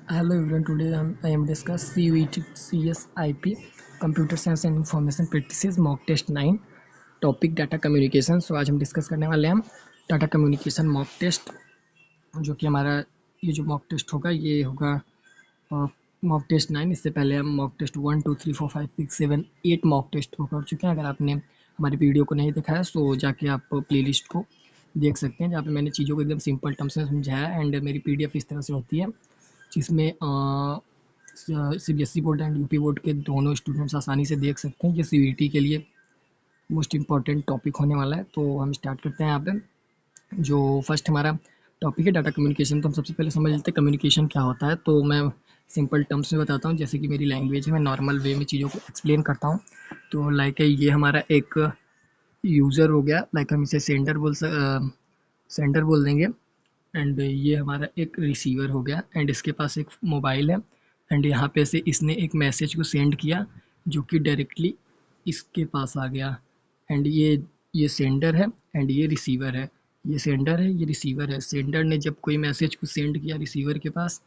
Hello everyone, today I am discuss CUET CSIP Computer Science and Information Practices Mock Test 9 topic data communication. So आज हम discuss करने वाले हैं data communication mock test, जो कि हमारा ये जो मॉक टेस्ट होगा ये होगा मॉक टेस्ट 9। इससे पहले हम मॉक टेस्ट 1 2 3 4 5 6 7 8 मॉक टेस्ट हो कर चुके हैं। अगर आपने हमारी वीडियो को नहीं देखा है सो जाके आप प्लेलिस्ट को देख सकते हैं, जहाँ पे मैंने चीज़ों को एकदम सिंपल टर्म्स में समझाया है। एंड मेरी पीडीएफ इस तरह से होती है जिसमें CBSE board and UP board के दोनों स्टूडेंट्स आसानी से देख सकते हैं। ये सीवीटी के लिए मोस्ट इम्पॉर्टेंट टॉपिक होने वाला है। तो हम स्टार्ट करते हैं यहाँ पे। जो फर्स्ट हमारा टॉपिक है डाटा कम्युनिकेशन। तो हम सबसे पहले समझ लेते हैं कम्युनिकेशन क्या होता है। तो मैं सिंपल टर्म्स में बताता हूँ, जैसे कि मेरी लैंग्वेज है, मैं नॉर्मल वे में चीज़ों को एक्सप्लेन करता हूँ। तो लाइक ये हमारा एक यूज़र हो गया, लाइक हम इसे सेंडर बोल देंगे। एंड ये हमारा एक रिसीवर हो गया एंड इसके पास एक मोबाइल है। एंड यहाँ पे से इसने एक मैसेज को सेंड किया जो कि डायरेक्टली इसके पास आ गया। एंड ये सेंडर है एंड ये रिसीवर है। ये सेंडर है, ये रिसीवर है। सेंडर ने जब कोई मैसेज को सेंड किया रिसीवर के पास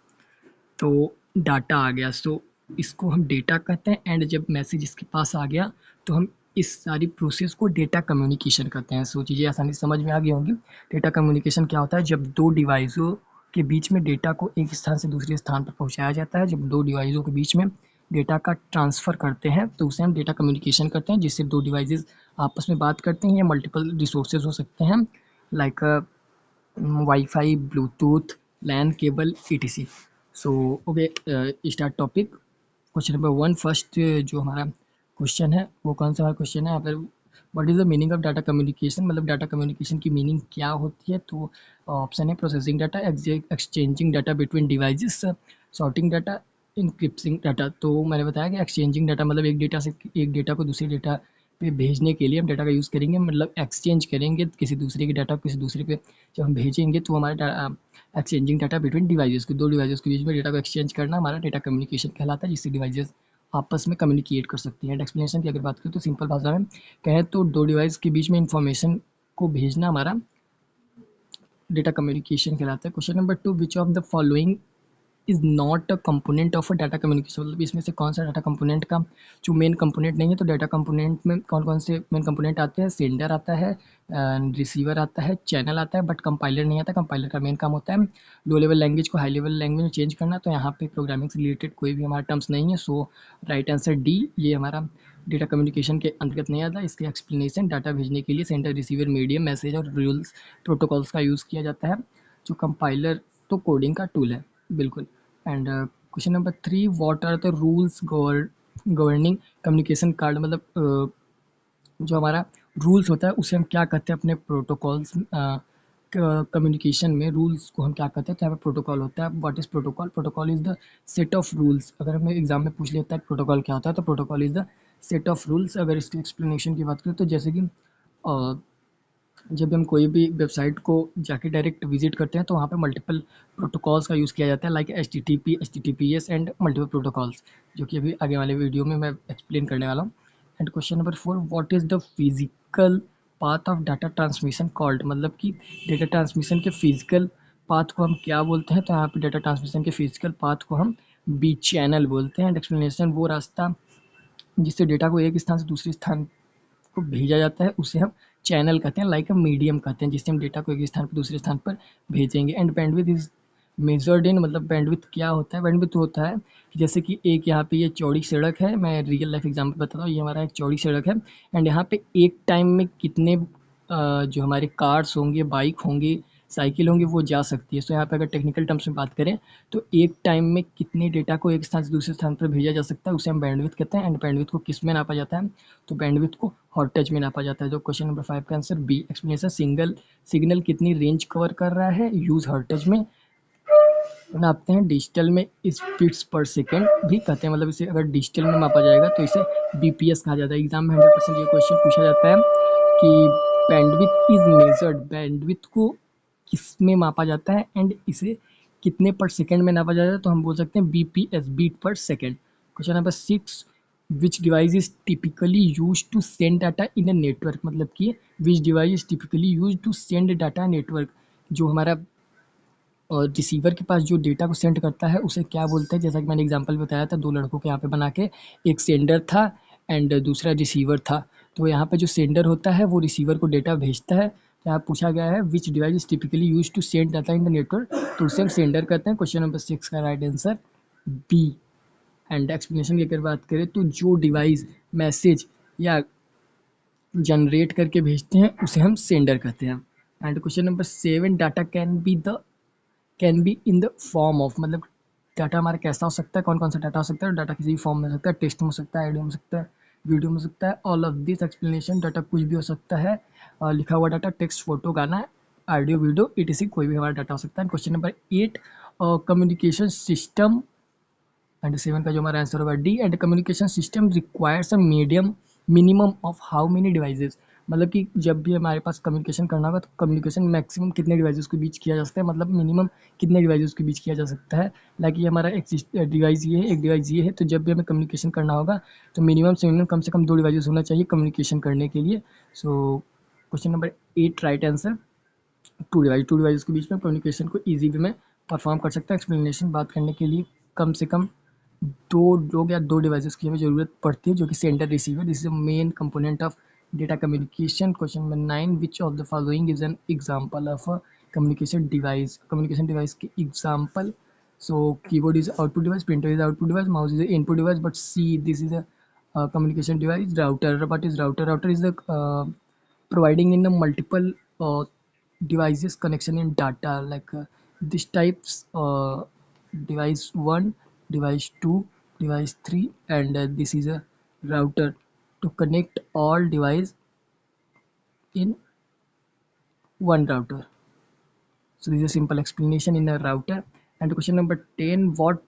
तो डाटा आ गया। सो इसको हम डेटा कहते हैं। एंड जब मैसेज इसके पास आ गया तो हम इस सारी प्रोसेस को डेटा कम्युनिकेशन कहते हैं। सो चीज़ें आसानी से समझ में आ गई होंगी। डेटा कम्युनिकेशन क्या होता है? जब दो डिवाइसों के बीच में डेटा को एक स्थान से दूसरे स्थान पर पहुंचाया जाता है, जब दो डिवाइसों के बीच में डेटा का ट्रांसफ़र करते हैं तो उसे हम डेटा कम्युनिकेशन करते हैं, जिससे दो डिवाइसेस आपस में बात करते हैं। या मल्टीपल रिसोर्सेज हो सकते हैं, like wifi, Bluetooth, LAN cable, etc। So okay, start topic. Question number 1 first जो हमारा क्वेश्चन है वो कौन सा हमारा क्वेश्चन है यहाँ पर? What is the meaning of data communication, मतलब डाटा कम्युनिकेशन की मीनिंग क्या होती है? तो ऑप्शन है processing data, exchanging data between devices, sorting data, encrypting data. तो मैंने बताया कि एक्सचेंजिंग डाटा मतलब एक डेटा को दूसरे डेटा पे भेजने के लिए हम डाटा का यूज़ करेंगे, मतलब एक्सचेंज करेंगे किसी दूसरे के डाटा को किसी दूसरे पे जब हम भेजेंगे तो हमारा एक्सचेंजिंग डाटा बिटवीन डिवाइसेस, के दो डिवाइसेस के बीच में डेटा को एक्सचेंज करना हमारा डेटा कम्युनिकेशन कहलाता है, जिससे डिवाइसेस आपस में कम्युनिकेट कर सकती हैं। एंड एक्सप्लेनेशन की अगर बात करें तो सिंपल भाषा में कहें तो दो डिवाइस के बीच में इंफॉर्मेशन को भेजना हमारा डेटा कम्युनिकेशन कहलाता है। Question number 2, which of the following is not a component of a data communication, मतलब इसमें से कौन सा डाटा कंपोनेंट का जो मेन कंपोनेंट नहीं है? तो डाटा कंपोनेंट में कौन कौन से मेन कंपोनेंट आते हैं? सेंडर आता है, रिसीवर आता है, चैनल आता है, बट कंपाइलर नहीं आता। कंपाइलर का मेन काम होता है लो लेवल लैंग्वेज को हाई लेवल लैंग्वेज में चेंज करना। तो यहाँ पे प्रोग्रामिंग से रिलेटेड कोई भी हमारा टर्म्स नहीं है। सो राइट आंसर डी, ये हमारा डेटा कम्युनिकेशन के अंतर्गत नहीं आता। इसके एक्सप्लेनेशन, डाटा भेजने के लिए सेंडर, रिसीवर, मीडियम, मैसेज और रूल्स प्रोटोकॉल्स का यूज़ किया जाता है। जो कंपाइलर तो कोडिंग का टूल है, बिल्कुल। And question number 3, what are the rules governing communication card, मतलब जो हमारा रूल्स होता है उसे हम क्या कहते हैं? अपने प्रोटोकॉल्स कम्युनिकेशन में रूल्स को हम क्या कहते हैं? तो यहाँ पे प्रोटोकॉल होता है। What is protocol? Protocol is the set of rules. अगर हमें एग्जाम में पूछ लेता है प्रोटोकॉल क्या होता है, तो protocol is the set of rules. अगर इसकी एक्सप्लेनेशन की बात करें तो जैसे कि जब हम कोई भी वेबसाइट को जाके डायरेक्ट विजिट करते हैं तो वहाँ पे मल्टीपल प्रोटोकॉल्स का यूज़ किया जाता है, like HTTP, HTTPS and multiple protocols, जो कि अभी आगे वाले वीडियो में मैं एक्सप्लेन करने वाला हूँ। And question number 4, what is the physical path of data transmission called, मतलब कि डेटा ट्रांसमिशन के फिजिकल पाथ को हम क्या बोलते हैं? तो यहाँ पे डेटा ट्रांसमिशन के फिजिकल पाथ को हम बी चैनल बोलते हैं। एंड एक्सप्लेनेशन, वो रास्ता जिससे डेटा को एक स्थान से दूसरे स्थान को भेजा जाता है उसे हम चैनल कहते हैं, लाइक अ मीडियम कहते हैं, जिससे हम डेटा को एक स्थान पर दूसरे स्थान पर भेजेंगे। And bandwidth is measured in, मतलब बैंडविड्थ क्या होता है? बैंडविड्थ होता है कि जैसे कि एक यहाँ पे ये चौड़ी सड़क है, मैं रियल लाइफ एग्जांपल बताता हूँ। ये हमारा एक चौड़ी सड़क है एंड यहाँ पे एक टाइम में कितने जो हमारे कार्स होंगे, बाइक होंगे, साइकिल होंगी, वो जा सकती है। सो यहाँ पे अगर टेक्निकल टर्म्स में बात करें तो एक टाइम में कितने डेटा को एक स्थान से दूसरे स्थान पर भेजा जा सकता है उसे हम बैंडविड्थ कहते हैं। एंड बैंडविड्थ को किस में नापा जाता है? तो बैंडविड्थ को हॉर्टेज में नापा जाता है। जो क्वेश्चन नंबर 5 का आंसर बी, एक्सप्लेनेशन, सिग्नल कितनी रेंज कवर कर रहा है, यूज हर्टेज में नापते हैं। डिजिटल में स्पीड्स पर सेकेंड भी कहते हैं, मतलब इसे अगर डिजिटल में मापा जाएगा तो इसे बीपीएस कहा जाता है। एग्जाम में 100% ये क्वेश्चन पूछा जाता है कि बैंडविड्थ इज मेजर्ड, बैंडविड्थ को किस में मापा जाता है एंड इसे कितने पर सेकेंड में नापा जाता है? तो हम बोल सकते हैं BPS, bit per second. Question number 6, which device is typically use to send data in a network, मतलब कि which device is typically use to send data network. जो हमारा और रिसीवर के पास जो डेटा को सेंड करता है उसे क्या बोलते हैं, जैसा कि मैंने एग्जांपल बताया था 2 लड़कों के यहाँ पे बना के, एक सेंडर था एंड दूसरा रिसीवर था। तो यहाँ पे जो सेंडर होता है वो रिसीवर को डेटा भेजता है। यहाँ पूछा गया है which device is typically used to send data in the network, तो उसे हम सेंडर कहते हैं। क्वेश्चन नंबर 6 का right answer B. And explanation की अगर बात करें तो जो डिवाइस मैसेज या जनरेट करके भेजते हैं उसे हम सेंडर कहते हैं। And question number 7, data can be in the form of, मतलब डाटा हमारा कैसा हो सकता है, कौन कौन सा डाटा हो सकता है। डाटा किसी भी फॉर्म में हो सकता है, टेक्स्ट में हो सकता है, ऑडियो में हो सकता है, वीडियो में हो सकता है। All of this explanation, data कुछ भी हो सकता है, लिखा हुआ डाटा, टेक्स्ट, फोटो, गाना, ऑडियो, वीडियो, etc, कोई भी हमारा डाटा हो सकता है। Question number 8, communication system, and 7 का जो हमारा आंसर होगा D. And communication system requires a medium minimum of how many devices, मतलब कि जब भी हमारे पास कम्युनिकेशन करना होगा तो कम्युनिकेशन मैक्सिमम कितने डिवाइसेस के बीच किया जा सकता है, मतलब मिनिमम कितने डिवाइसेस के बीच किया जा सकता है। लाइक ये हमारा एक डिवाइस ये है, एक डिवाइस ये है, तो जब भी हमें कम्युनिकेशन करना होगा तो मिनिमम से कम 2 डिवाइसेस होना चाहिए कम्युनिकेशन करने के लिए। सो question number 8 right answer, 2 device के बीच में कम्युनिकेशन को ईजी वे में परफॉर्म कर सकता है। एक्सप्लेनेशन बात करने के लिए कम से कम 2 लोग या 2 डिवाइसेस की हमें ज़रूरत पड़ती है, जो कि sender receiver, this is the main component of data communication. Question number 9, which of the following is an example of a communication device के example. So keyboard is output device, printer is output device, mouse is input device, but see this is a communication device. Router, what is router? Router is the providing in a multiple devices connection in data, like this types device 1, device 2, device 3, and this is a router to connect all device in one router. So this is a simple explanation in a router. And question number 10, what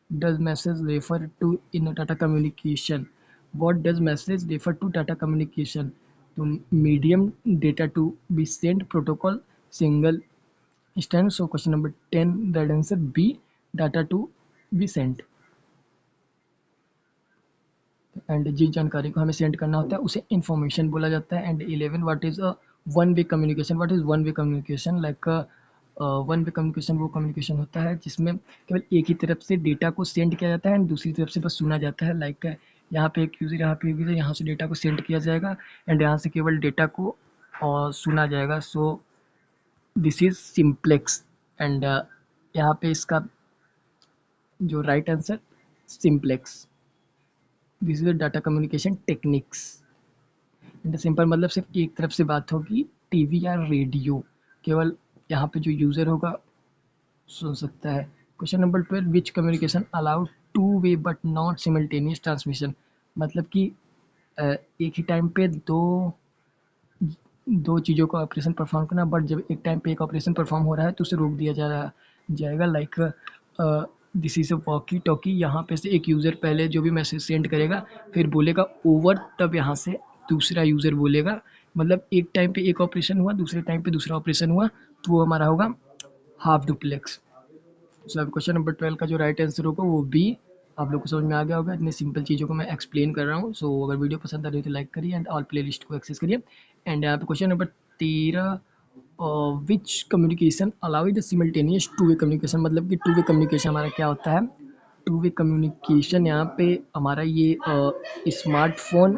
does message refer to in a data communication? What does message refer to data communication? To medium data to be sent, protocol, single instance. So question number 10, that answer B, data to be sent. And जिस जानकारी को हमें send करना होता है उसे information बोला जाता है। And 11, what is a one way communication? What is one way communication? Like one way communication वो कम्युनिकेशन होता है जिसमें केवल एक ही तरफ से डेटा को सेंड किया जाता है एंड दूसरी तरफ से बस सुना जाता है। लाइक यहाँ पे एक यूज़र, यहाँ पे एक यूज़र, यहाँ से डेटा को सेंड किया जाएगा एंड यहाँ से केवल डेटा को सुना जाएगा। सो दिस इज सिंप्लेक्स। एंड यहाँ पे इसका जो right answer simplex. This is the data communication techniques. Simple मतलब सिर्फ एक तरफ से बात होगी, टीवी या रेडियो, केवल यहाँ पे जो यूज़र होगा सुन सकता है। Question number 12, which communication allowed two way but not simultaneous transmission, मतलब कि एक ही टाइम पे दो चीज़ों का ऑपरेशन परफॉर्म करना, बट जब एक टाइम पे एक ऑपरेशन परफॉर्म हो रहा है तो उसे रोक दिया जाएगा। Like this is a walkie talkie, यहाँ पे से एक यूज़र पहले जो भी मैसेज सेंड करेगा फिर बोलेगा ओवर, तब यहाँ से दूसरा यूज़र बोलेगा। मतलब एक टाइम पे एक ऑपरेशन हुआ, दूसरे टाइम पे दूसरा ऑपरेशन हुआ, तो वो हमारा होगा हाफ डुप्लेक्स। सो अब क्वेश्चन नंबर 12 का जो राइट आंसर होगा वो बी। आप लोग को समझ में आ गया होगा, इतनी सिंपल चीज़ों को मैं एक्सप्लेन कर रहा हूँ। सो अगर वीडियो पसंद आ रही है तो लाइक करिए एंड ऑल प्ले लिस्ट को एक्सेस करिए। एंड यहाँ पे question number 13, which communication allow the simultaneous two way communication, मतलब कि टू वे कम्युनिकेशन हमारा क्या होता है। टू वे कम्युनिकेशन यहाँ पे हमारा ये स्मार्टफोन,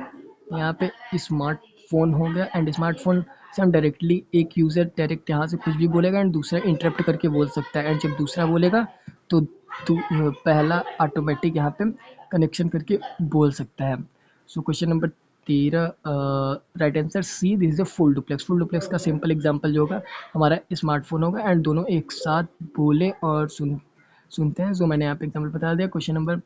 यहाँ पे स्मार्टफोन हो गया एंड स्मार्टफोन से हम डायरेक्टली एक यूज़र डायरेक्ट यहाँ से कुछ भी बोलेगा एंड दूसरा इंटरप्ट करके बोल सकता है एंड जब दूसरा बोलेगा तो पहला ऑटोमेटिक यहाँ पे कनेक्शन करके बोल सकता है। So question number 13 right answer C, this is a full duplex. Full duplex का सिंपल एग्जांपल जो होगा हमारा स्मार्टफोन होगा एंड दोनों एक साथ बोले और सुनते हैं। जो मैंने यहाँ पे एग्जांपल बता दिया। Question number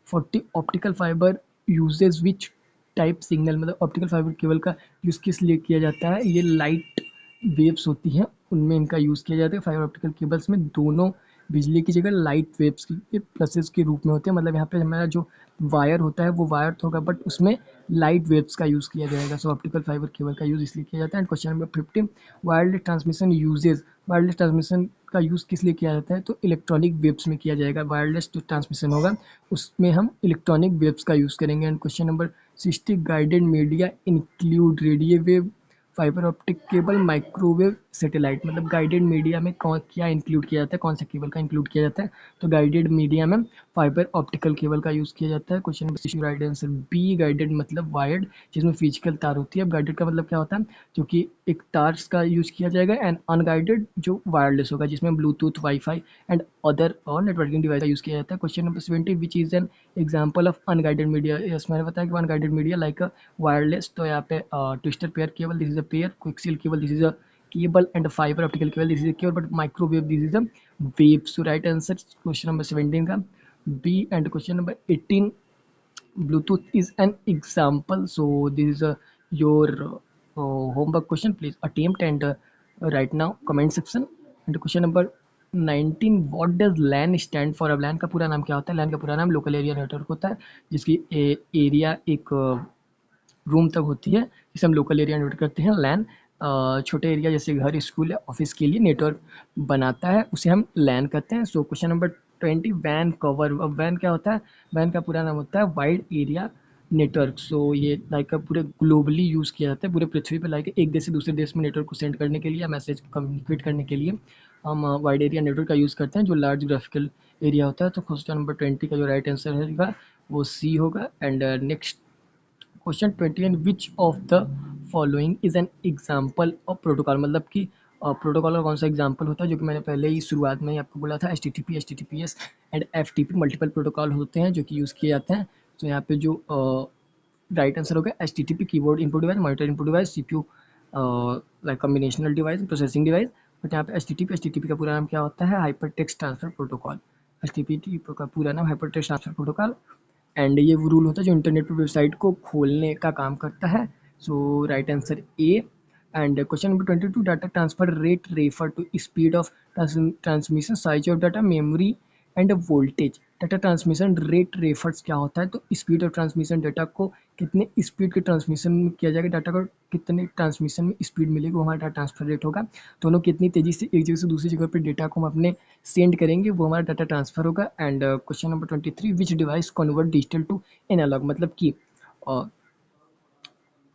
40, optical fibre uses which type signal, मतलब ऑप्टिकल फाइबर केबल का यूज़ किस लिए किया जाता है। ये लाइट वेव्स होती हैं उनमें इनका यूज़ किया जाता है। फाइबर ऑप्टिकल केबल्स में दोनों बिजली की जगह लाइट वेव्स के प्लसेस के रूप में होते हैं, मतलब यहाँ पे हमारा जो वायर होता है वो वायर तो होगा बट उसमें लाइट वेव्स का यूज़ किया जाएगा। सो ऑप्टिकल फाइबर केबल का यूज़ इसलिए किया जाता है। And question number 15, wireless transmission uses, wireless transmission का यूज़ किस लिए किया जाता है, तो इलेक्ट्रॉनिक वेव्स में किया जाएगा। वायरलेस जो ट्रांसमिशन होगा उसमें हम इलेक्ट्रॉनिक वेव्स का यूज़ करेंगे। And question number 60, guided media include radio wave, fibre optic cable, microwave, satellite मतलब गाइडेड मीडिया में कौन क्या इंक्लूड किया जाता है, कौन सा केबल का इंक्लूड किया जाता है? तो गाइडेड मीडिया में फाइबर ऑप्टिकल केबल का यूज़ किया जाता है। Question number 6 right answer B, guided मतलब वायर्ड जिसमें फिजिकल तार होती है। अब गाइडेड का मतलब क्या होता है? जो कि एक तार का यूज़ किया जाएगा, एंड अनगाइडेड जो वायरलेस होगा जिसमें ब्लूटूथ, वाईफाई एंड अदर और नेटवर्किंग डिवाइस का यूज़ किया जाता है। Question number 70 which is an example of unguided media? Yes, मैंने बताया कि अनगाइडेड मीडिया लाइक वायरलेस, तो यहाँ पे twister pair cable, this is a pair, coaxial cable, this is a cable, and fiber optical cable, this is a cable, but microwave, this is a wave. So right answer question number 17 का B, and question number 18 Bluetooth is an example. So this is your homework question, please attempt and write now comment section. And question number 19 what does LAN stand for? अब LAN का पूरा नाम क्या होता है? LAN का पूरा नाम लोकल एरिया नेटवर्क होता है, जिसकी एरिया एक रूम तक होती है, जिसे हम लोकल एरिया नेटवर्क करते हैं। लैन छोटे एरिया जैसे घर, स्कूल या ऑफिस के लिए नेटवर्क बनाता है, उसे हम लैन कहते हैं। सो क्वेश्चन नंबर 20 वैन कवर। अब वैन क्या होता है? वैन का पूरा नाम होता है वाइड एरिया नेटवर्क। सो ये लाइक पूरे ग्लोबली यूज़ किया जाता है, पूरे पृथ्वी पर लाइक एक देश से दूसरे देश में नेटवर्क को सेंड करने के लिए या मैसेज को कम्युनिकेट करने के लिए हम वाइड एरिया नेटवर्क का यूज़ करते हैं, जो लार्ज ग्राफिकल एरिया होता है। तो क्वेश्चन नंबर 20 का जो राइट आंसर है वो सी होगा। And next question 21 which of the following is N example of protocol? मतलब कि प्रोटोकॉल का कौन सा एग्जाम्पल होता है, जो कि मैंने पहले ही शुरुआत में ही आपको बोला था। HTTP, HTTPS and FTP multiple protocol होते हैं जो कि यूज़ किए जाते हैं। तो यहाँ पे जो राइट आंसर होगा HTTP keyboard input device, monitor input device, CPU like combinational device, processing device. But यहाँ पे HTTP का पूरा नाम क्या होता है? Hyper text transfer protocol. HTTP का पूरा नाम hyper text transfer protocol. And ये वो रूल होता है जो इंटरनेट पर वेबसाइट को खोलने का काम करता है। So right answer A. And question number 22 data transfer rate refer to speed of transmission, size of data, memory and voltage. Data transmission rate refers क्या होता है? तो स्पीड ऑफ ट्रांसमिशन, डाटा को कितने स्पीड के ट्रांसमिशन में किया जाएगा, डाटा को कितने ट्रांसमिशन में स्पीड मिलेगी, वो हमारा डाटा ट्रांसफर रेट होगा। दोनों कितनी तेज़ी से एक जगह से दूसरी जगह पर डेटा को हम अपने सेंड करेंगे, वो हमारा डाटा ट्रांसफर होगा। And question number 23 which device convert digital to analogue? मतलब कि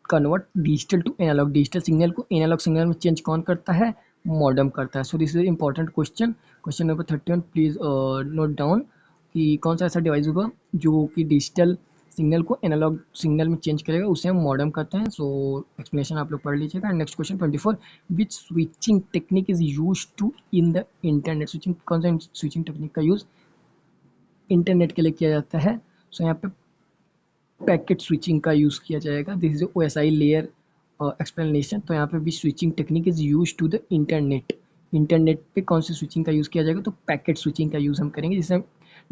convert digital to analogue, digital signal को एनालॉग सिग्नल में चेंज कौन करता है? मॉडेम करता है। So this is important question. Question number 31 please note down कि कौन सा ऐसा डिवाइस होगा जो कि डिजिटल सिग्नल को एनालॉग सिग्नल में चेंज करेगा, उसे हम मॉडेम कहते हैं। सो एक्सप्लेनेशन आप लोग पढ़ लीजिएगा। Next question 24 which switching technique is use to in the internet? Switching कौन सा स्विचिंग टेक्निक का यूज़ इंटरनेट के लिए किया जाता है? सो यहाँ पे पैकेट स्विचिंग का यूज़ किया जाएगा। This is OSI layer explanation. तो यहाँ पे भी switching technique is use to the internet. Internet पे कौन सी स्विचिंग का यूज़ किया जाएगा? तो पैकेट स्विचिंग का यूज़ हम करेंगे, जिसे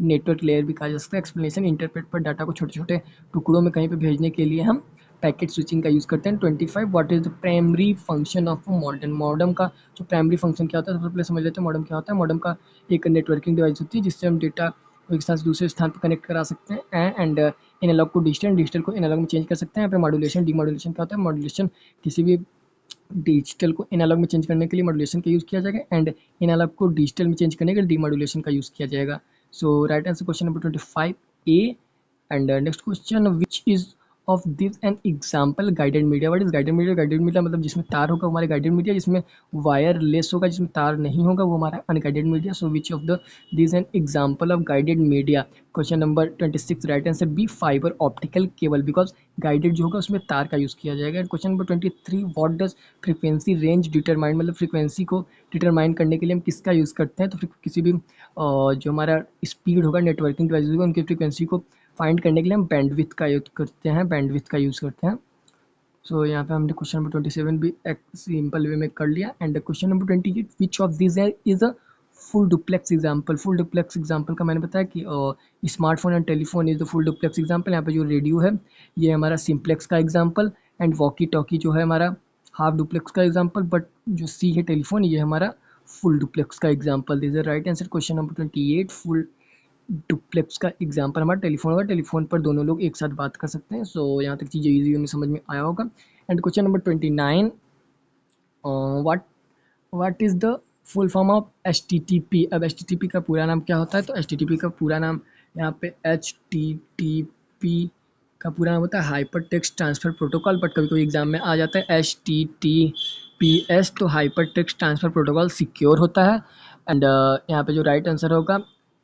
नेटवर्क लेयर भी कहा जा सकता है। एक्सप्लेनेशन इंटरनेट पर डाटा को छोटे छोटे टुकड़ों में कहीं पे भेजने के लिए हम पैकेट स्विचिंग का यूज़ करते हैं। 25 what is the primary function of modern? Modem का जो प्राइमरी फंक्शन क्या होता है, सबसे पहले समझ लेते हैं मॉडम क्या होता है। मॉडम का एक नेटवर्किंग डिवाइस होती है जिससे हम डेटा को एक स्थान से दूसरे स्थान पर कनेक्ट करा सकते हैं। एंड एनालॉग को डिजिटल, डिजिटल को एनालॉग में चेंज कर सकते हैं। यहाँ पे मॉड्यूलेशन, डीमॉड्यूलेशन क्या होता है? मॉड्यूलेशन किसी भी डिजिटल को एनालॉग में चेंज करने के लिए मॉड्यूलेशन का यूज़ किया जाएगा, एंड एनालॉग को डिजिटल में चेंज करने के लिए डीमॉड्यूलेशन का यूज़ किया जाएगा। So right answer question number 25 A. And next question which is of this an example guided media? What is guided media? Guided media मतलब जिसमें तार होगा हमारे गाइडेड मीडिया, जिसमें वायरलेस होगा, जिसमें तार नहीं होगा, वो हमारा unguided media. So which of the this an example of guided media? Question number 26 right answer B, fibre optical cable, because guided जो होगा उसमें तार का यूज़ किया जाएगा। Question number 23 what does frequency range determine? मतलब फ्रीक्वेंसी को determine करने के लिए हम किसका यूज़ करते हैं? तो किसी भी जो हमारा स्पीड होगा, नेटवर्किंग डिवाइस होगा, उनकी फ्रीक्वेंसी को फाइंड करने के लिए हम बैंडविड्थ का यूज़ करते हैं, बैंडविड्थ का यूज़ करते हैं। सो यहाँ पे हमने क्वेश्चन नंबर 27 भी एक सिंपल वे में कर लिया। And question number 28 which of this is a full duplex example? Full duplex example का मैंने बताया कि smartphone and telephone is the full duplex example. यहाँ पे जो रेडियो है ये हमारा सिम्प्लेक्स का एग्जाम्पल, एंड वॉकी टॉकी जो है हमारा हाफ डुप्लेक्स का एग्जाम्पल, बट जो सी है टेलीफोन, ये हमारा फुल डुप्लेक्स का example. This is right answer question number 28 full duplex का एग्जाम्पल हमारा टेलीफोन होगा। टेलीफोन पर दोनों लोग एक साथ बात कर सकते हैं। सो यहाँ तक चीज़ें ईजी में समझ में आया होगा। And question number 29 what what is the full form of HTTP? अब HTTP का पूरा नाम क्या होता है? तो HTTP का पूरा नाम यहाँ पे HTTP का पूरा नाम होता है hyper text transfer protocol, but कभी कभी एग्जाम में आ जाता है HTTP HTTPS तो hyper text transfer protocol secure होता है। एंड यहाँ पे जो राइट आंसर होगा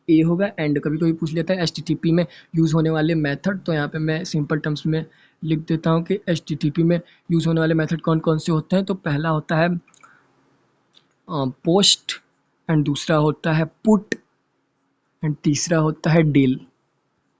ए होगा। एंड कभी कभी पूछ लेता है HTTP में यूज़ होने वाले मेथड, तो यहाँ पे मैं सिंपल टर्म्स में लिख देता हूँ कि HTTP में यूज़ होने वाले मेथड कौन कौन से होते हैं। तो पहला होता है पोस्ट, एंड दूसरा होता है पुट, एंड तीसरा होता है डील।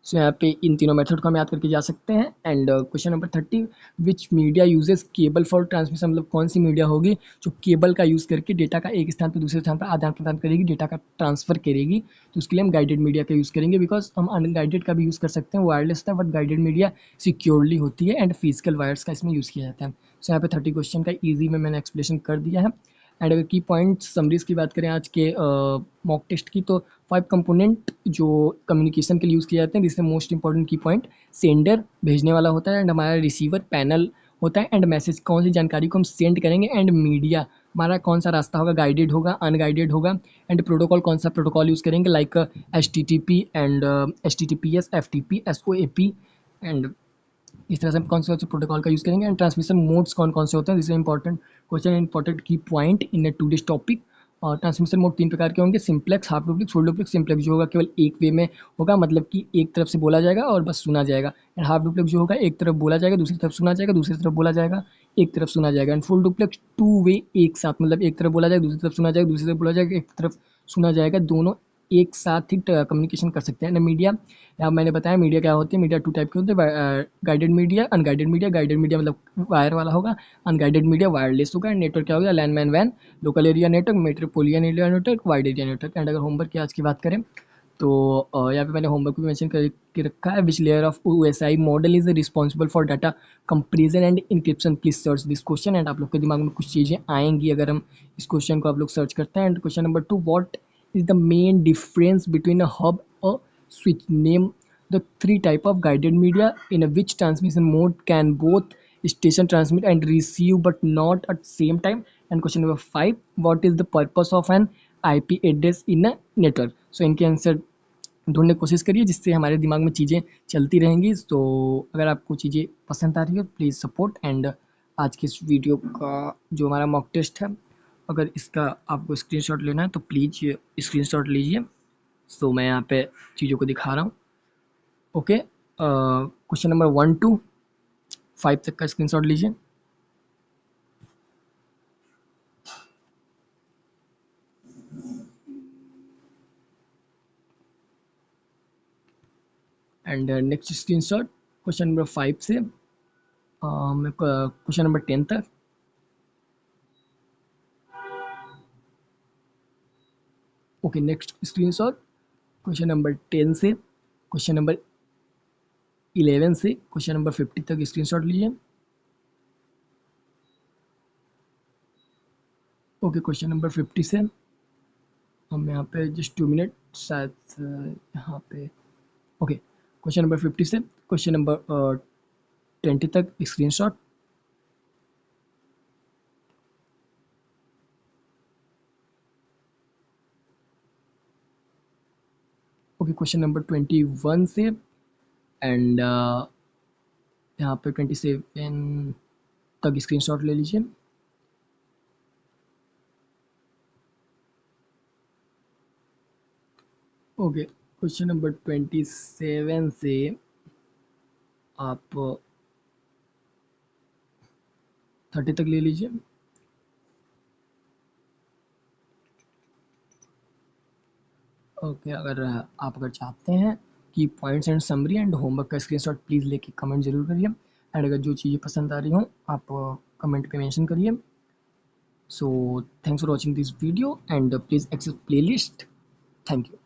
सो यहाँ पे इन तीनों मेथड को हम याद करके जा सकते हैं। And question number 30, which media uses cable for transmission, मतलब कौन सी मीडिया होगी जो केबल का यूज़ करके डेटा का एक स्थान पर दूसरे स्थान पर आदान प्रदान करेगी, डेटा का ट्रांसफर करेगी। तो उसके लिए हम गाइडेड मीडिया का यूज़ करेंगे, बिकॉज हम अनगाइडेड का भी यूज़ कर सकते हैं, वायरलेस था, बट गाइडेड मीडिया सिक्योरली होती है एंड फिजिकल वायर्स का इसमें यूज़ किया जाता है। सो यहाँ पे 30 क्वेश्चन का ईजी में मैंने एक्सप्लेनेशन कर दिया है। एंड अगर की पॉइंट समरीज की बात करें आज के मॉक टेस्ट की, तो 5 कंपोनेंट जो कम्युनिकेशन के लिए यूज़ किए जाते हैं, जिसमें मोस्ट इंपॉर्टेंट की पॉइंट सेंडर भेजने वाला होता है, एंड हमारा रिसीवर पैनल होता है, एंड मैसेज कौन सी जानकारी को हम सेंड करेंगे, एंड मीडिया हमारा कौन सा रास्ता होगा, गाइडेड होगा, अनगाइडेड होगा, एंड प्रोटोकॉल कौन सा प्रोटोकॉल यूज़ करेंगे, like HTTP and HTTPS, FTP, SOAP, and इस तरह से हम कौन से प्रोटोकॉल का यूज़ करेंगे, एंड ट्रांसमिशन मोड्स कौन कौन से होते हैं। This is important question, important की पॉइंट इन टूडेज टॉपिक। और ट्रांसमिशन मोड 3 प्रकार के होंगे, simplex, half duplex, full duplex. Simplex जो होगा केवल एक वे में होगा, मतलब कि एक तरफ से बोला जाएगा और बस सुना जाएगा। एंड हाफ डुप्लेक्स जो होगा एक तरफ बोला जाएगा, दूसरी तरफ सुना जाएगा, दूसरी तरफ बोला जाएगा, एक तरफ सुना जाएगा। एंड फुल डुप्लेक्स 2 वे एक साथ, मतलब एक तरफ बोला जाएगा, दूसरी तरफ सुना जाएगा, दूसरी तरफ बोला जाएगा, एक तरफ सुना जाएगा, दोनों एक साथ ही कम्युनिकेशन कर सकते हैं। एंड मीडिया, यहाँ मैंने बताया मीडिया क्या होती है। मीडिया 2 टाइप के होते हैं, guided media, unguided media. Guided media मतलब वायर वाला होगा, अनगाइडेड मीडिया वायरलेस होगा। एंड नेटवर्क क्या होगा, लैंडमैन वैन, local area network, metropolitan area network, wide area network. And अगर होमवर्क की आज की बात करें, तो यहाँ पे मैंने होमवर्क भी मेंशन करके रखा है, which layer of OSI model is responsible for data compression and encryption, please search this question. And आप लोग के दिमाग में कुछ चीज़ें आएंगी अगर हम इस क्वेश्चन को आप लोग सर्च करते हैं। And question number 2, what is the main difference between a hub or switch? Name the 3 type of guided media in a which transmission mode can both station transmit and receive but not at same time. And question number 5, what is the purpose of an IP address in a network? So इनके answer ढूंढने की कोशिश करिए, जिससे हमारे दिमाग में चीज़ें चलती रहेंगी। तो अगर आपको चीज़ें पसंद आ रही हो, प्लीज़ सपोर्ट। एंड आज के इस वीडियो का जो हमारा मॉक टेस्ट है, अगर इसका आपको स्क्रीनशॉट लेना है तो प्लीज़ स्क्रीनशॉट लीजिए। सो मैं यहाँ पे चीज़ों को दिखा रहा हूँ। ओके, क्वेश्चन नंबर 1 to 5 तक का स्क्रीनशॉट लीजिए। And next screenshot question number 5 से क्वेश्चन नंबर 10 तक। Okay, next screenshot question number 10 से क्वेश्चन नंबर 11 से क्वेश्चन नंबर 50 तक स्क्रीनशॉट लीजिए। ओके, क्वेश्चन नंबर 50 से हम यहाँ पे जस्ट 2 मिनट शायद यहाँ पे। ओके, क्वेश्चन नंबर 50 से क्वेश्चन नंबर 20 तक स्क्रीनशॉट। ओके, क्वेश्चन नंबर 21 से एंड यहाँ पे 27 तक स्क्रीनशॉट ले लीजिए। ओके, क्वेश्चन नंबर 27 से आप 30 तक ले लीजिए। ओके, अगर चाहते हैं कि points and summary and homework का स्क्रीनशॉट, प्लीज़ लेके कमेंट जरूर करिए। एंड अगर जो चीज़ें पसंद आ रही हों, आप कमेंट पे मेंशन करिए। So thanks for watching this video and please access playlist. Thank you.